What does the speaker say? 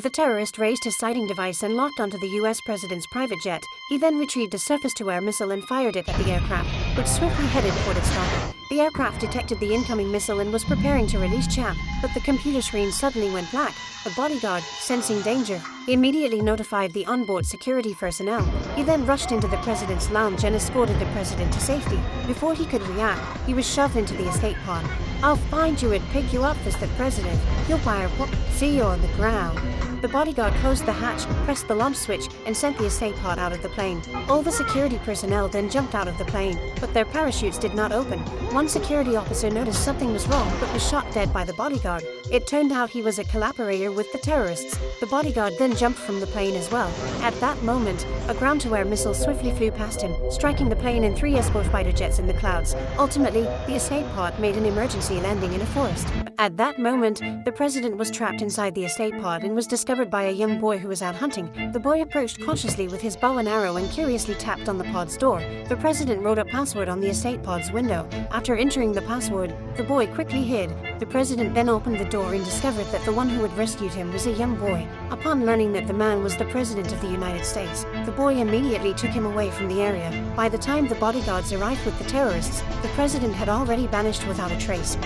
The terrorist raised his sighting device and locked onto the US president's private jet. He then retrieved a surface-to-air missile and fired it at the aircraft, which swiftly headed toward its target. The aircraft detected the incoming missile and was preparing to release Champ, but the computer screen suddenly went black. The bodyguard, sensing danger, immediately notified the onboard security personnel. He then rushed into the president's lounge and escorted the president to safety. Before he could react, he was shoved into the escape pod. "I'll find you and pick you up," was the president. "You'll fire what? See you on the ground." The bodyguard closed the hatch, pressed the launch switch, and sent the escape pod out of the plane. All the security personnel then jumped out of the plane, but their parachutes did not open. One security officer noticed something was wrong but was shot dead by the bodyguard. It turned out he was a collaborator with the terrorists. The bodyguard then jumped from the plane as well. At that moment, a ground-to-air missile swiftly flew past him, striking the plane and 3 escort fighter jets in the clouds. Ultimately, the escape pod made an emergency landing in a forest. At that moment, the president was trapped inside the escape pod and was discovered by a young boy who was out hunting. The boy approached cautiously with his bow and arrow and curiously tapped on the pod's door. The president wrote a password on the escape pod's window. After entering the password, the boy quickly hid. The president then opened the door and discovered that the one who had rescued him was a young boy. Upon learning that the man was the president of the United States, the boy immediately took him away from the area. By the time the bodyguards arrived with the terrorists, the president had already vanished without a trace.